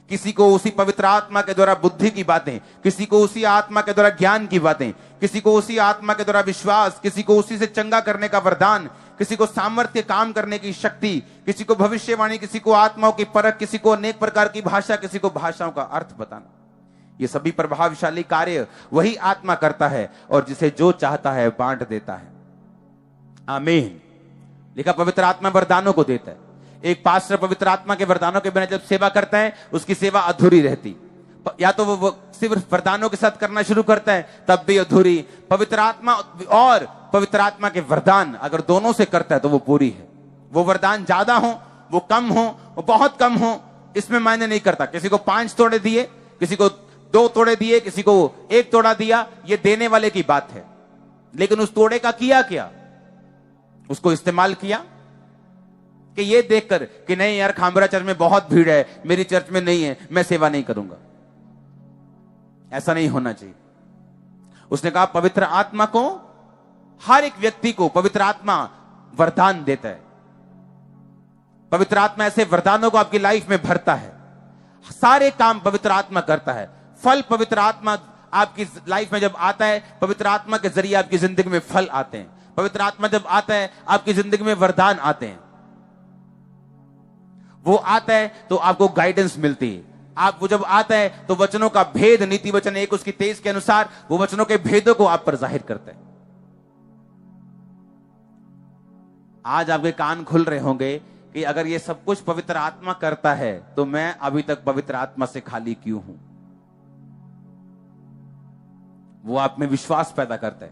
किसी को उसी पवित्र आत्मा के द्वारा बुद्धि की बातें, किसी को उसी आत्मा के द्वारा ज्ञान की बातें, किसी को उसी आत्मा के द्वारा विश्वास, किसी को उसी से चंगा करने का वरदान, किसी को सामर्थ्य काम करने की शक्ति, किसी को भविष्यवाणी, किसी को आत्माओं की परख, किसी को अनेक प्रकार की भाषा, किसी को भाषाओं का अर्थ बताना। ये सभी प्रभावशाली कार्य वही आत्मा करता है और जिसे जो चाहता है बांट देता है। आमीन। लिखा पवित्र आत्मा वरदानों को देता है। एक पास्टर पवित्र आत्मा के वरदानों के बिना जब सेवा करता है उसकी सेवा अधूरी रहती। या तो वो सिर्फ वरदानों के साथ करना शुरू करता है तब भी अधूरी। पवित्र आत्मा और पवित्र आत्मा के वरदान अगर दोनों से करता है तो वो पूरी है। वो वरदान ज्यादा हो, वो कम हो, वो बहुत कम हो, इसमें मायने नहीं करता। किसी को 5 तोड़े दिए, किसी को 2 तोड़े दिए, किसी को 1 तोड़ा दिया, ये देने वाले की बात है। लेकिन उस तोड़े का किया क्या? उसको इस्तेमाल किया कि ये देखकर कि नहीं यार खामरा चर्च में बहुत भीड़ है, मेरी चर्च में नहीं है, मैं सेवा नहीं करूंगा। ऐसा नहीं होना चाहिए। उसने कहा पवित्र आत्मा को, हर एक व्यक्ति को पवित्र आत्मा वरदान देता है। पवित्र आत्मा ऐसे वरदानों को आपकी लाइफ में भरता है। सारे काम पवित्र आत्मा करता है। फल पवित्र आत्मा आपकी लाइफ में जब आता है, पवित्र आत्मा के जरिए आपकी जिंदगी में फल आते हैं। पवित्र आत्मा जब आता है आपकी जिंदगी में वरदान आते हैं। वो आता है तो आपको गाइडेंस मिलती है। आप वो जब आता है तो वचनों का भेद, नीति वचन 1 उसकी 23 के अनुसार वो वचनों के भेदों को आप पर जाहिर करता है। आज आपके कान खुल रहे होंगे कि अगर ये सब कुछ पवित्र आत्मा करता है तो मैं अभी तक पवित्र आत्मा से खाली क्यों हूं? वो आप में विश्वास पैदा करता है,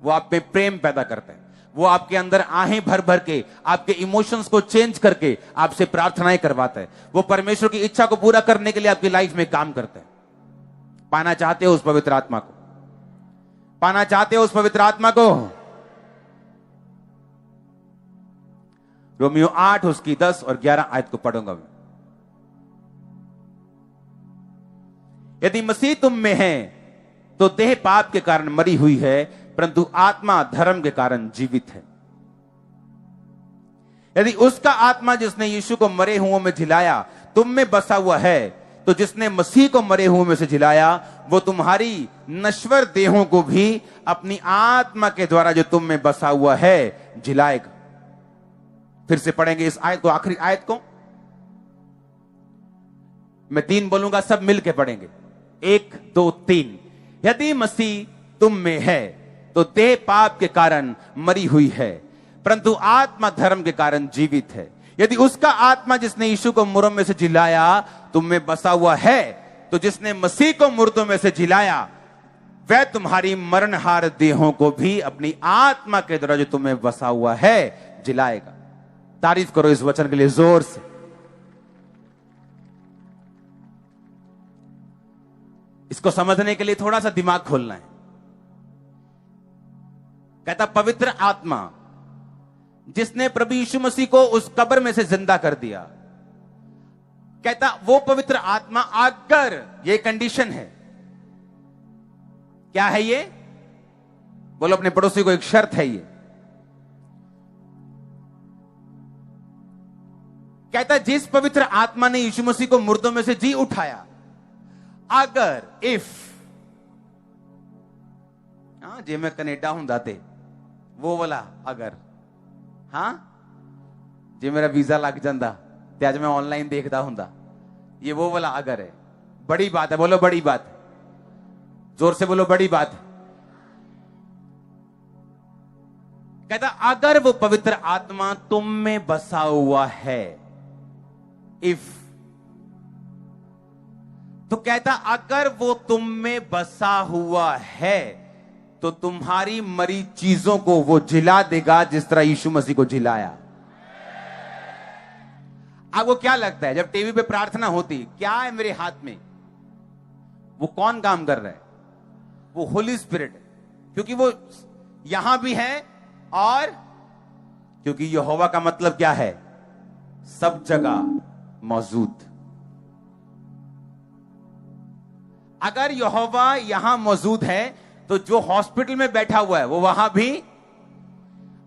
वो आप में प्रेम पैदा करता है, वो आपके अंदर आहें भर भर के आपके इमोशंस को चेंज करके आपसे प्रार्थनाएं करवाता है। वो परमेश्वर की इच्छा को पूरा करने के लिए आपकी लाइफ में काम करता है। पाना चाहते हो उस पवित्र आत्मा को? पाना चाहते हो उस पवित्र आत्मा को? रोमियो 8 उसकी 10 और 11 आयत को पढ़ूंगा मैं। यदि मसीह तुम में है तो देह पाप के कारण मरी हुई है, परंतु आत्मा धर्म के कारण जीवित है। यदि उसका आत्मा जिसने यीशु को मरे हुओं में झिलाया तुम में बसा हुआ है तो जिसने मसीह को मरे हुए में से जिलाया, वो तुम्हारी नश्वर देहों को भी अपनी आत्मा के द्वारा जो तुम में बसा हुआ है जिलाएगा। फिर से पढ़ेंगे इस आयत को, आखिरी आयत को। मैं 3 बोलूंगा, सब मिलके पढ़ेंगे। 1 2 3। यदि मसीह तुम में है तो देह पाप के कारण मरी हुई है, परंतु आत्मा धर्म के कारण जीवित है। यदि उसका आत्मा जिसने यीशु को मुर्दों में से जिलाया तुम में बसा हुआ है, तो जिसने मसीह को मुर्दों में से जिलाया वह तुम्हारी मरणहार देहों को भी अपनी आत्मा के द्वारा जो तुम्हें बसा हुआ है जिलाएगा। तारीफ करो इस वचन के लिए जोर से। इसको समझने के लिए थोड़ा सा दिमाग खोलना है। कहता पवित्र आत्मा जिसने प्रभु यीशु मसीह को उस कब्र में से जिंदा कर दिया, कहता वो पवित्र आत्मा, अगर ये कंडीशन है, क्या है ये? बोलो अपने पड़ोसी को, एक शर्त है ये। कहता जिस पवित्र आत्मा ने यीशु मसीह को मुर्दों में से जी उठाया, अगर इफ जे मैं कनेडा हुंदा ते वो वाला अगर, हां जे मेरा वीजा लग जाता ते आज मैं ऑनलाइन देखता हुंदा, ये वो वाला अगर है। बड़ी बात है, बोलो बड़ी बात है, जोर से बोलो बड़ी बात है। कहता अगर वो पवित्र आत्मा तुम में बसा हुआ है, इफ, तो कहता अगर वो तुम में बसा हुआ है तो तुम्हारी मरी चीजों को वो जिला देगा जिस तरह यीशु मसीह को जिलाया। आपको क्या लगता है जब टीवी पे प्रार्थना होती, क्या है मेरे हाथ में? वो कौन काम कर रहा है? वो होली स्पिरिट है, क्योंकि वो यहां भी है और क्योंकि यहोवा का मतलब क्या है? सब जगह मौजूद। अगर यहोवा यहां मौजूद है तो जो हॉस्पिटल में बैठा हुआ है वो वहां भी।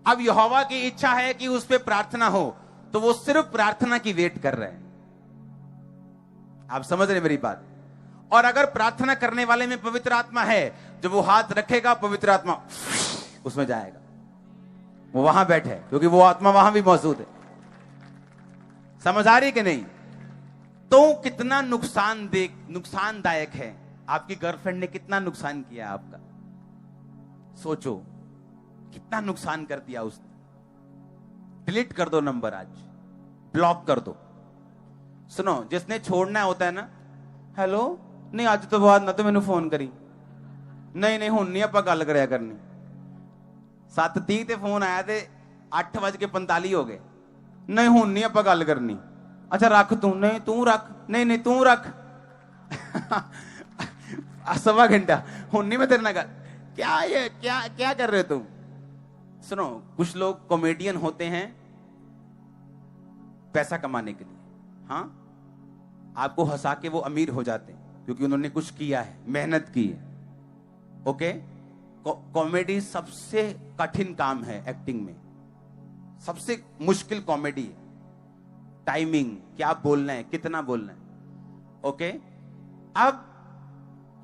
अब यहोवा की इच्छा है कि उस पे प्रार्थना हो, तो वो सिर्फ प्रार्थना की वेट कर रहे हैं। आप समझ रहे मेरी बात? और अगर प्रार्थना करने वाले में पवित्र आत्मा है, जब वो हाथ रखेगा पवित्र आत्मा उसमें जाएगा, वो वहां बैठे, क्योंकि वो आत्मा वहां भी मौजूद है। समझ आ रही कि नहीं? तो कितना नुकसानदायक है। आपकी गर्लफ्रेंड ने कितना नुकसान किया आपका, सोचो कितना नुकसान कर दिया उसने। डिलीट कर दो नंबर, आज ब्लॉक कर दो। सुनो, जिसने छोड़ना होता है ना, हेलो नहीं आज तो बाद ना तो मैंने फोन करी, नहीं हुण नहीं आपां गल करया करनी। 7:30 ते फोन आया ते 8:45 हो गए, नहीं हुण नहीं आपां गल करनी। अच्छा रख तू, नहीं तू रख, नहीं तू रख। 1.25 घंटा हुण नहीं मैं तेरे नाल गल। क्या ये क्या कर रहे हो तुम? सुनो, कुछ लोग कॉमेडियन होते हैं पैसा कमाने के लिए। हाँ, आपको हंसा के वो अमीर हो जाते हैं क्योंकि उन्होंने कुछ किया है, मेहनत की है। ओके, कॉमेडी सबसे कठिन काम है एक्टिंग में, सबसे मुश्किल कॉमेडी है। टाइमिंग, क्या बोलना है, कितना बोलना है। ओके, अब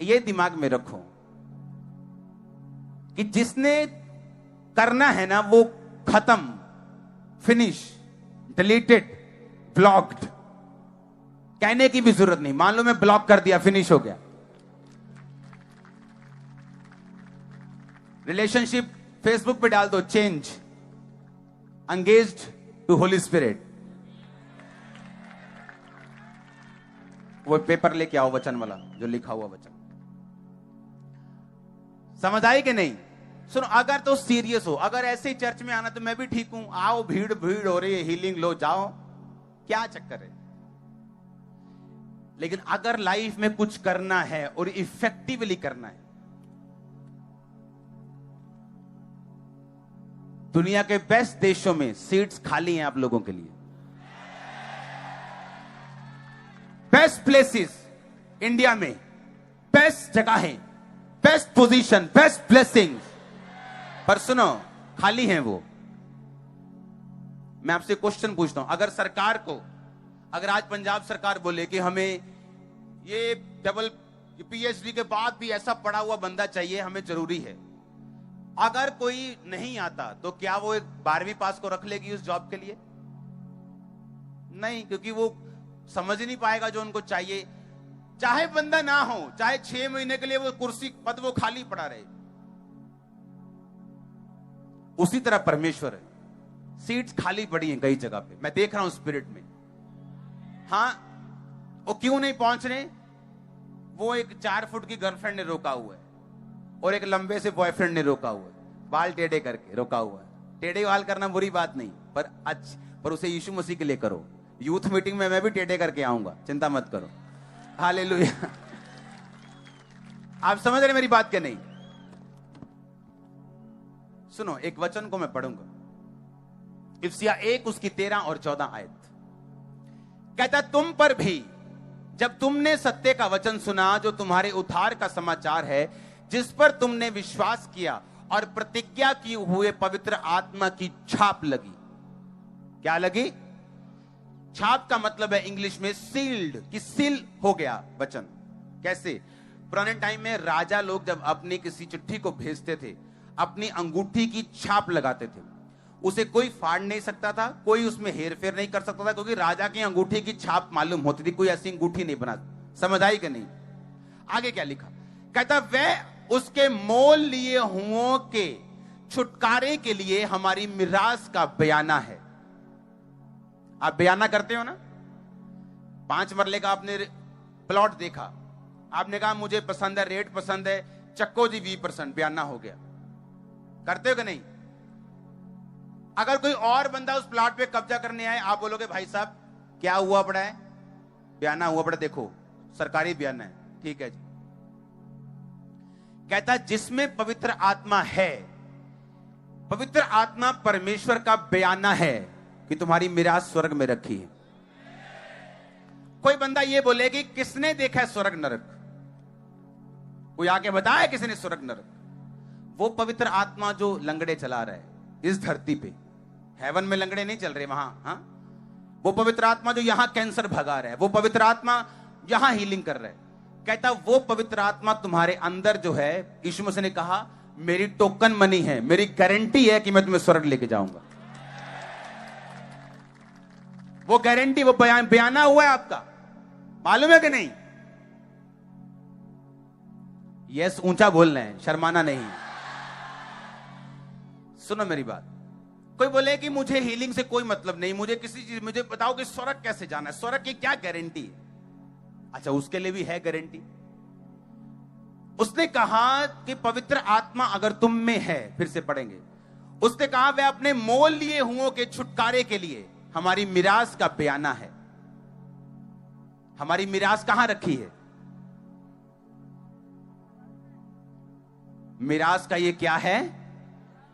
ये दिमाग में रखो कि जिसने करना है ना वो खत्म, फिनिश, डिलीटेड, ब्लॉक्ड। कहने की भी जरूरत नहीं, मान लो मैं ब्लॉक कर दिया, फिनिश हो गया। रिलेशनशिप फेसबुक पे डाल दो, change, engaged to holy spirit. वो पेपर लेके आओ वचन वाला, जो लिखा हुआ वचन। समझ आई कि नहीं? सुनो, अगर तो सीरियस हो, अगर ऐसे ही चर्च में आना तो मैं भी ठीक हूं, आओ, भीड़ हो रही है, हीलिंग लो, जाओ, क्या चक्कर है। लेकिन अगर लाइफ में कुछ करना है और इफेक्टिवली करना है, दुनिया के बेस्ट देशों में सीट्स खाली हैं आप लोगों के लिए। बेस्ट प्लेसेस इंडिया में, बेस्ट जगहें, बेस्ट पोजीशन, बेस्ट ब्लेसिंग्स, पर सुनो खाली हैं वो। मैं आपसे क्वेश्चन पूछता हूं, अगर सरकार को, अगर आज पंजाब सरकार बोले कि हमें ये डबल पीएचडी के बाद भी ऐसा पढ़ा हुआ बंदा चाहिए, हमें जरूरी है। अगर कोई नहीं आता तो क्या वो एक 12वीं पास को रख लेगी उस जॉब के लिए? नहीं, क्योंकि वो समझ नहीं पाएगा जो उनको चाहिए। चाहे बंदा ना हो, चाहे 6 महीने के लिए वो कुर्सी पद वो खाली पड़ा रहे, उसी तरह परमेश्वर है। सीट्स खाली पड़ी हैं कई जगह पे, मैं देख रहा हूं स्पिरिट में। हाँ, वो क्यों नहीं पहुंच रहे? वो एक 4 फुट की गर्लफ्रेंड ने रोका हुआ है और एक लंबे से बॉयफ्रेंड ने रोका हुआ है, बाल टेढ़े करके रोका हुआ है। टेढ़े बाल करना बुरी बात नहीं, पर उसे यीशु मसीह के लिए करो। यूथ मीटिंग में मैं भी टेढ़े करके आऊंगा, चिंता मत करो। हालेलुया। आप समझ रहे मेरी बात क्या? नहीं, सुनो, एक वचन को मैं पढ़ूंगा, इफ्सिया 1 उसकी 13 और 14 आयत। कहता, तुम पर भी जब तुमने सत्य का वचन सुना, जो तुम्हारे उद्धार का समाचार है, जिस पर तुमने विश्वास किया और प्रतिज्ञा की हुए पवित्र आत्मा की छाप लगी। क्या लगी? छाप का मतलब है इंग्लिश में सील्ड, कि सील हो गया वचन। कैसे? पुराने टाइम में राजा लोग जब अपनी किसी चिट्ठी को भेजते थे, अपनी अंगूठी की छाप लगाते थे। उसे कोई फाड़ नहीं सकता था, कोई उसमें हेर फेर नहीं कर सकता था, क्योंकि राजा की अंगूठी की छाप मालूम होती थी। कोई ऐसी अंगूठी नहीं बना। समझ आई कि नहीं? आगे क्या लिखा? कहता, वह उसके मोल लिए हुओं के छुटकारे के लिए हमारी मिरास का बयाना है। आप बयाना करते हो ना? 5 मरले का आपने प्लॉट देखा, आपने कहा मुझे पसंद है, रेट पसंद है, चक्को जी 20%, बयाना हो गया। करते हो कि नहीं? अगर कोई और बंदा उस प्लॉट पे कब्जा करने आए, आप बोलोगे भाई साहब क्या हुआ पड़ा है? बयाना हुआ पड़ा, देखो सरकारी बयाना है, ठीक है जी। कहता, जिसमें पवित्र आत्मा है, पवित्र आत्मा परमेश्वर का बयाना है कि तुम्हारी मिरास स्वर्ग में रखी है। कोई बंदा ये बोले कि किसने देखा है स्वर्ग नरक? कोई आके बताया किसने स्वर्ग नरक? वो पवित्र आत्मा जो लंगड़े चला रहा है इस धरती पे, हेवन में लंगड़े नहीं चल रहे वहां। हाँ, वो पवित्र आत्मा जो यहां कैंसर भगा रहा है, वो पवित्र आत्मा यहां हीलिंग कर रहा है। कहता, वो पवित्र आत्मा तुम्हारे अंदर जो है, यीशु मसीह ने कहा मेरी टोकन मनी है, मेरी गारंटी है कि मैं तुम्हें स्वर्ग लेके जाऊंगा। वो गारंटी, वो बयाना हुआ है आपका, मालूम है कि नहीं? यस, ऊंचा बोलना है, शर्माना नहीं। सुनो मेरी बात। कोई बोले कि मुझे हीलिंग से कोई मतलब नहीं, मुझे किसी चीज, मुझे बताओ कि स्वर्ग कैसे जाना है, स्वर्ग की क्या गारंटी है? अच्छा, उसके लिए भी है गारंटी। उसने कहा कि पवित्र आत्मा अगर तुम में है, फिर से पढ़ेंगे, उसने कहा वह अपने मोल लिए हुओं के छुटकारे के लिए हमारी मिरास का बयाना है। हमारी मिरास कहां रखी है? मिरास का ये क्या है?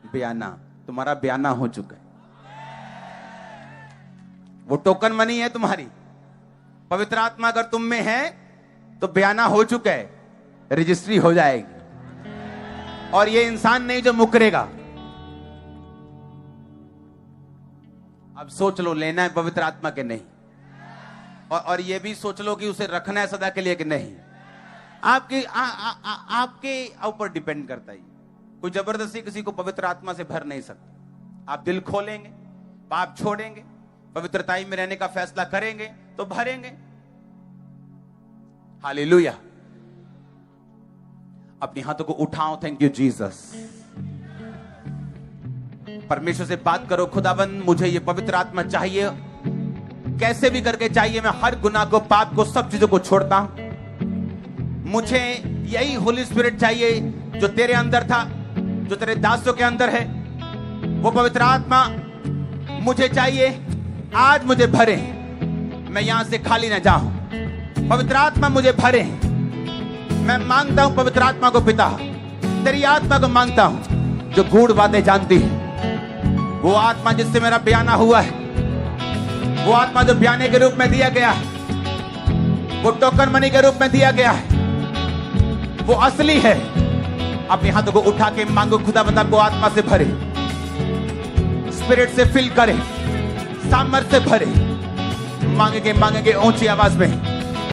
बयाना। तुम्हारा बयाना हो चुका है, वो टोकन मनी है तुम्हारी। पवित्र आत्मा अगर तुम में है तो बयाना हो चुका है, रजिस्ट्री हो जाएगी। और ये इंसान नहीं जो मुकरेगा। अब सोच लो, लेना है पवित्र आत्मा के नहीं, और ये भी सोच लो कि उसे रखना है सदा के लिए कि नहीं। आपके ऊपर डिपेंड करता है। कोई जबरदस्ती किसी को पवित्र आत्मा से भर नहीं सकता। आप दिल खोलेंगे, पाप छोड़ेंगे, पवित्रताई में रहने का फैसला करेंगे तो भरेंगे। हालेलुया। अपने हाथों को उठाओ। Thank you Jesus. परमेश्वर से बात करो, खुदाबंद मुझे ये पवित्र आत्मा चाहिए, कैसे भी करके चाहिए। मैं हर गुनाह को, पाप को, सब चीजों को छोड़ता हूं। मुझे यही होली स्पिरिट चाहिए जो तेरे अंदर था, जो तेरे दासों के अंदर है। वो पवित्र आत्मा मुझे चाहिए, आज मुझे भरे। मैं यहां से खाली ना जाऊं। पवित्र आत्मा मुझे भरे। मैं मांगता हूं पवित्र आत्मा को पिता, तेरी आत्मा को मांगता हूं जो गूढ़ बातें जानती है। वो आत्मा जिससे मेरा बयाना हुआ है, वो आत्मा जो बयाने के रूप में दिया गया है, वो टोकन मनी के रूप में दिया गया है, वो असली है। अपने हाथों को उठा के मांगो, खुदावंद आपको आत्मा से भरे, स्पिरिट से फिल करे, सामर्थ्य से भरे। मांगेंगे ऊंची आवाज में।